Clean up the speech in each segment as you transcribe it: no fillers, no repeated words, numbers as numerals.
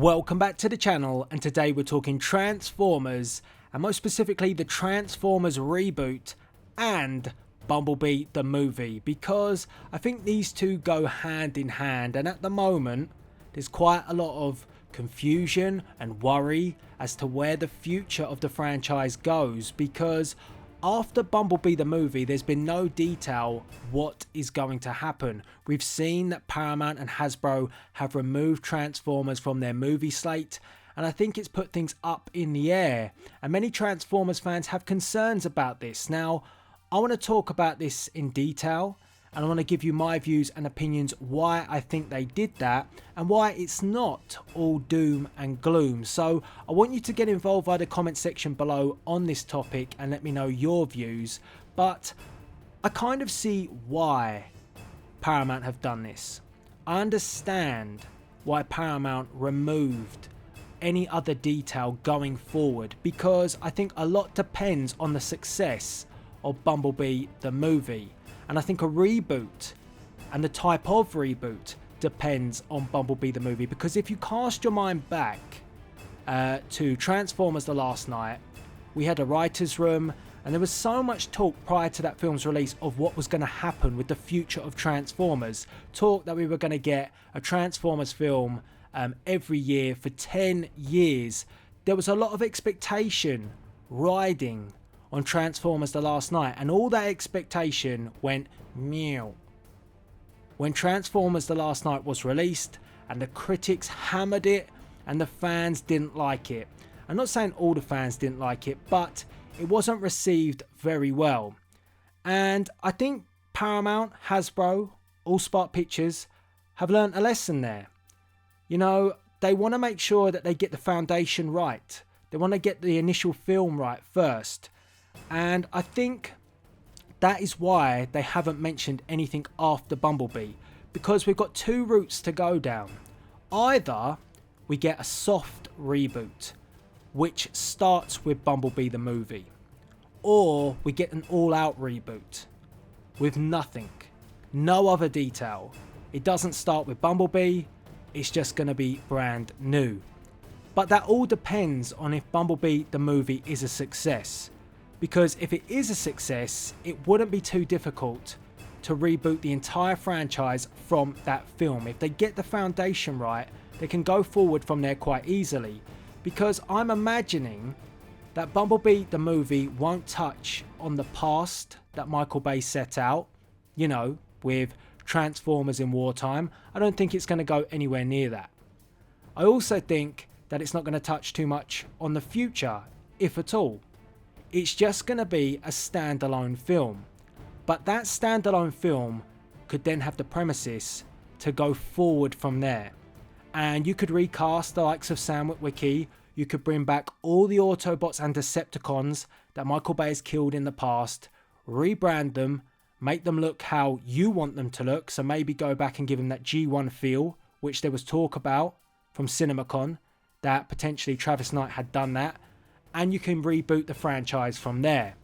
Welcome back to the channel, and today we're talking Transformers, and most specifically the Transformers reboot and Bumblebee the movie, because I think these two go hand in hand, and at the moment there's quite a lot of confusion and worry as to where the future of the franchise goes, because after Bumblebee the movie there's been no detail what is going to happen. We've seen that Paramount and Hasbro have removed Transformers from their movie slate, and I think it's put things up in the air, and many Transformers fans have concerns about this. Now I want to talk about this in detail, and I want to give you my views and opinions why I think they did that and why it's not all doom and gloom. So I want you to get involved via the comment section below on this topic and let me know your views. But I kind of see why Paramount have done this. I understand why Paramount removed any other detail going forward, because I think a lot depends on the success of Bumblebee the movie. And I think a reboot and the type of reboot depends on Bumblebee the movie, because if you cast your mind back to Transformers The Last Night, we had a writer's room and there was so much talk prior to that film's release of what was going to happen with the future of Transformers. Talk that we were going to get a Transformers film every year for 10 years. There was a lot of expectation riding on Transformers The Last Night, and all that expectation went meow when Transformers The Last Night was released, and the critics hammered it and the fans didn't like it. I'm not saying all the fans didn't like it, but it wasn't received very well. And I think Paramount, Hasbro, Allspark Pictures have learned a lesson there. You know, they want to make sure that they get the foundation right. They want to get the initial film right first. And I think that is why they haven't mentioned anything after Bumblebee, because we've got two routes to go down. Either we get a soft reboot which starts with Bumblebee the movie, or we get an all-out reboot with nothing, no other detail. It doesn't start with Bumblebee, it's just going to be brand new. But that all depends on if Bumblebee the movie is a success. Because if it is a success, it wouldn't be too difficult to reboot the entire franchise from that film. If they get the foundation right, they can go forward from there quite easily. Because I'm imagining that Bumblebee the movie won't touch on the past that Michael Bay set out, you know, with Transformers in wartime. I don't think it's going to go anywhere near that. I also think that it's not going to touch too much on the future, if at all. It's just going to be a standalone film. But that standalone film could then have the premises to go forward from there. And you could recast the likes of Sam Witwicky. You could bring back all the Autobots and Decepticons that Michael Bay has killed in the past. Rebrand them. Make them look how you want them to look. So maybe go back and give them that G1 feel, which there was talk about from CinemaCon, that potentially Travis Knight had done that. And you can reboot the franchise from there.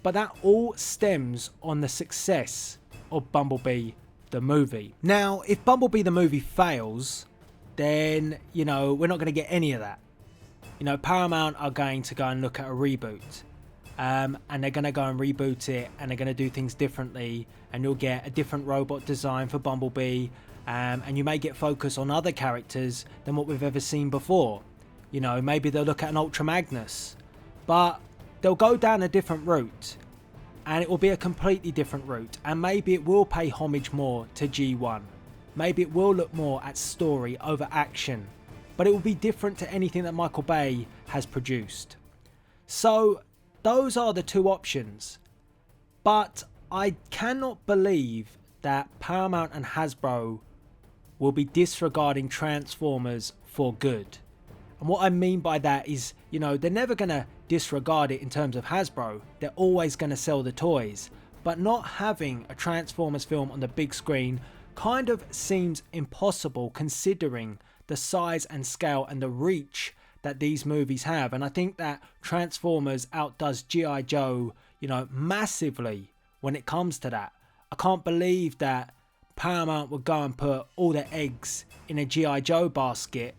But that all stems on the success of Bumblebee the movie. Now, if Bumblebee the movie fails, then, you know, we're not going to get any of that. You know, Paramount are going to go and look at a reboot. And they're going to go and reboot it, and they're going to do things differently. And you'll get a different robot design for Bumblebee. And you may get focus on other characters than what we've ever seen before. You know, maybe they'll look at an Ultra Magnus, but they'll go down a different route, and it will be a completely different route, and maybe it will pay homage more to G1. Maybe it will look more at story over action, but it will be different to anything that Michael Bay has produced. So those are the two options, but I cannot believe that Paramount and Hasbro will be disregarding Transformers for good. And what I mean by that is, you know, they're never going to disregard it in terms of Hasbro. They're always going to sell the toys. But not having a Transformers film on the big screen kind of seems impossible, considering the size and scale and the reach that these movies have. And I think that Transformers outdoes G.I. Joe, you know, massively when it comes to that. I can't believe that Paramount would go and put all their eggs in a G.I. Joe basket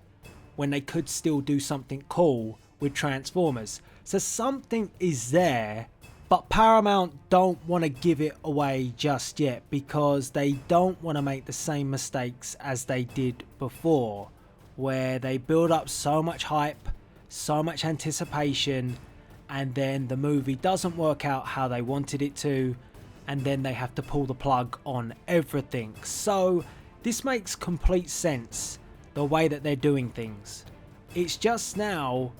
when they could still do something cool with Transformers. So something is there, but Paramount don't want to give it away just yet because they don't want to make the same mistakes as they did before, where they build up so much hype, so much anticipation, and then the movie doesn't work out how they wanted it to, and then they have to pull the plug on everything. So this makes complete sense, the way that they're doing things. It's just now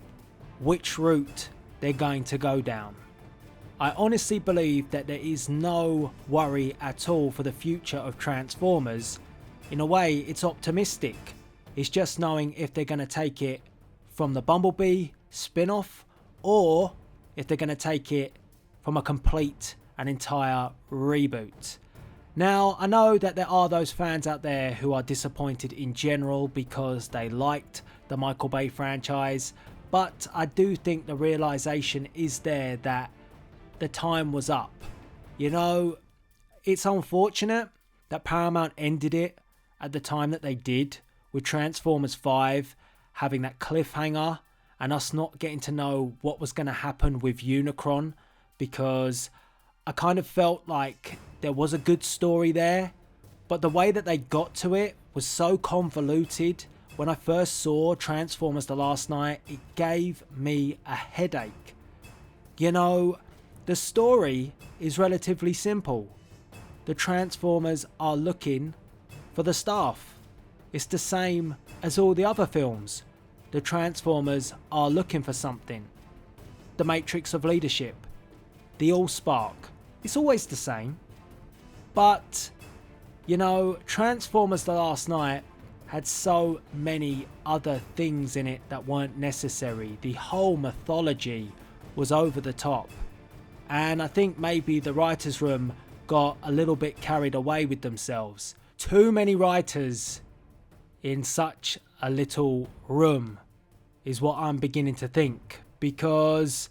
which route they're going to go down. I honestly believe that there is no worry at all for the future of Transformers. In a way, it's optimistic. It's just knowing if they're going to take it from the Bumblebee spin-off, or if they're going to take it from a complete and entire reboot. Now, I know that there are those fans out there who are disappointed in general because they liked the Michael Bay franchise, but I do think the realization is there that the time was up. You know, it's unfortunate that Paramount ended it at the time that they did, with Transformers 5 having that cliffhanger and us not getting to know what was going to happen with Unicron, because I kind of felt like there was a good story there, but the way that they got to it was so convoluted. When I first saw Transformers the last night, it gave me a headache. You know, the story is relatively simple. The Transformers are looking for the staff. It's the same as all the other films. The Transformers are looking for something. The Matrix of Leadership. The Allspark. It's always the same. But, you know, Transformers the Last Night had so many other things in it that weren't necessary. The whole mythology was over the top. And I think maybe the writers' room got a little bit carried away with themselves. Too many writers in such a little room is what I'm beginning to think, because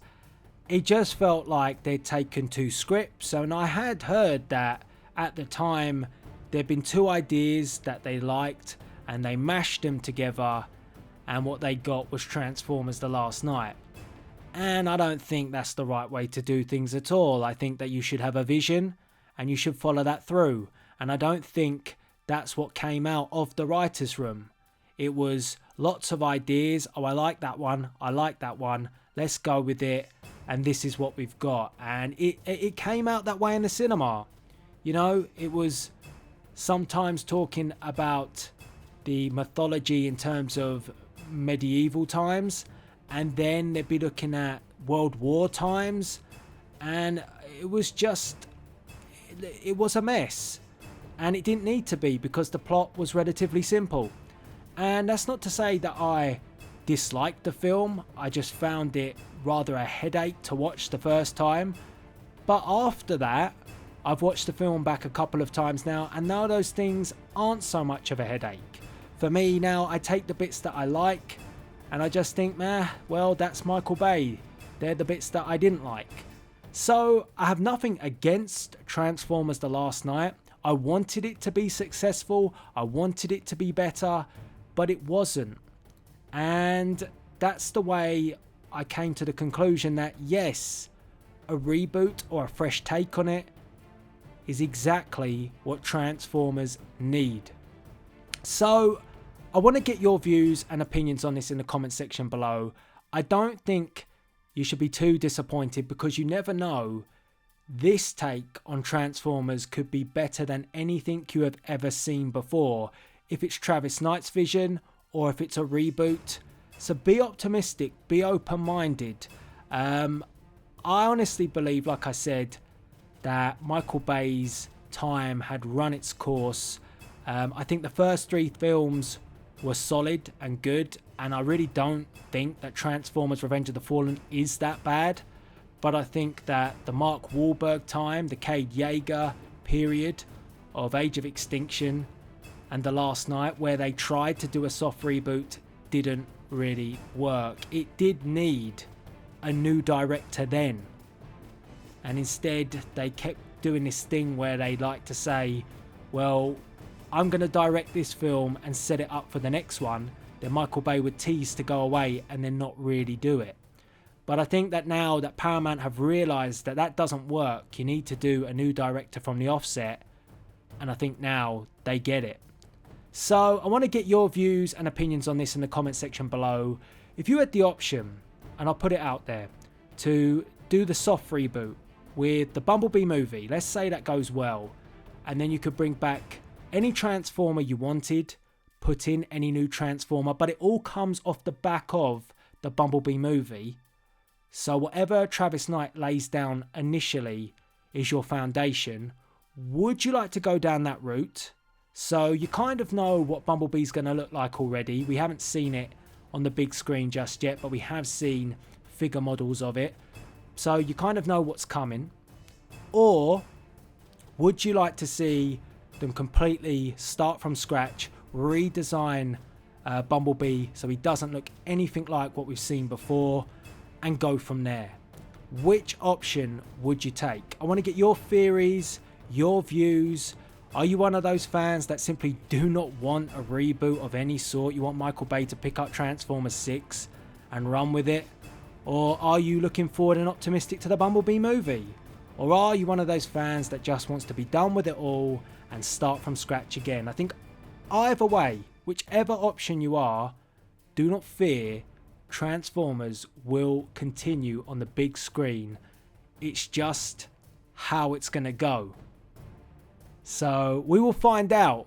it just felt like they'd taken two scripts. And I had heard that at the time there'd been two ideas that they liked and they mashed them together, and what they got was Transformers the Last Night. And I don't think that's the right way to do things at all. I think that you should have a vision and you should follow that through. And I don't think that's what came out of the writers' room. It was lots of ideas. Oh, I like that one. I like that one. Let's go with it. And this is what we've got. And it came out that way in the cinema. You know, it was sometimes talking about the mythology in terms of medieval times, and then they'd be looking at World War times, and it was a mess. And it didn't need to be, because the plot was relatively simple. And that's not to say that I disliked the film. I just found it rather a headache to watch the first time. But after that, I've watched the film back a couple of times now, and now those things aren't so much of a headache. For me now, I take the bits that I like, and I just think, well, that's Michael Bay. They're the bits that I didn't like. So I have nothing against Transformers the Last Night. I wanted it to be successful. I wanted it to be better, but it wasn't. And that's the way I came to the conclusion that yes, a reboot or a fresh take on it is exactly what Transformers need. So I want to get your views and opinions on this in the comment section below. I don't think you should be too disappointed, because you never know. This take on Transformers could be better than anything you have ever seen before, if it's Travis Knight's vision or if it's a reboot. So be optimistic, be open-minded. I honestly believe, like I said, that Michael Bay's time had run its course. I think the first three films were solid and good, and I really don't think that Transformers Revenge of the Fallen is that bad. But I think that the Mark Wahlberg time, the Cade Yeager period of Age of Extinction and The Last Night, where they tried to do a soft reboot, didn't really work. It did need a new director then. And instead, they kept doing this thing where they like to say, well, I'm going to direct this film and set it up for the next one. then Michael Bay would tease to go away and then not really do it. But I think that now that Paramount have realised that that doesn't work, you need to do a new director from the offset, and I think now they get it. So I want to get your views and opinions on this in the comment section below. If you had the option, and I'll put it out there, to do the soft reboot with the Bumblebee movie, let's say that goes well, and then you could bring back any Transformer you wanted, put in any new Transformer, but it all comes off the back of the Bumblebee movie. So whatever Travis Knight lays down initially is your foundation. Would you like to go down that route? So you kind of know what Bumblebee's going to look like already. We haven't seen it on the big screen just yet, but we have seen figure models of it. So you kind of know what's coming. Or would you like to see them completely start from scratch, redesign Bumblebee so he doesn't look anything like what we've seen before, and go from there? Which option would you take? I want to get your theories, your views. Are you one of those fans that simply do not want a reboot of any sort? You want Michael Bay to pick up Transformers 6 and run with it? Or are you looking forward and optimistic to the Bumblebee movie? Or are you one of those fans that just wants to be done with it all and start from scratch again? I think either way, whichever option you are, do not fear, Transformers will continue on the big screen. It's just how it's going to go. So we will find out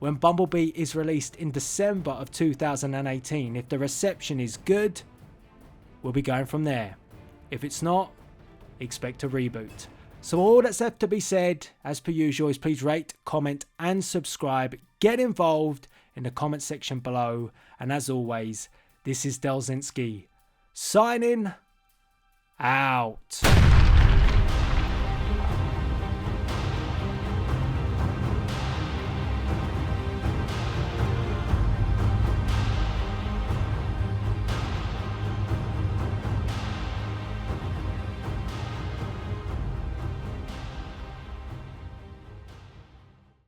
when Bumblebee is released in December of 2018. If the reception is good, we'll be going from there. If it's not, expect a reboot. So all that's left to be said, as per usual, is please rate, comment and subscribe. Get involved in the comment section below. And as always, this is Delzinski signing out.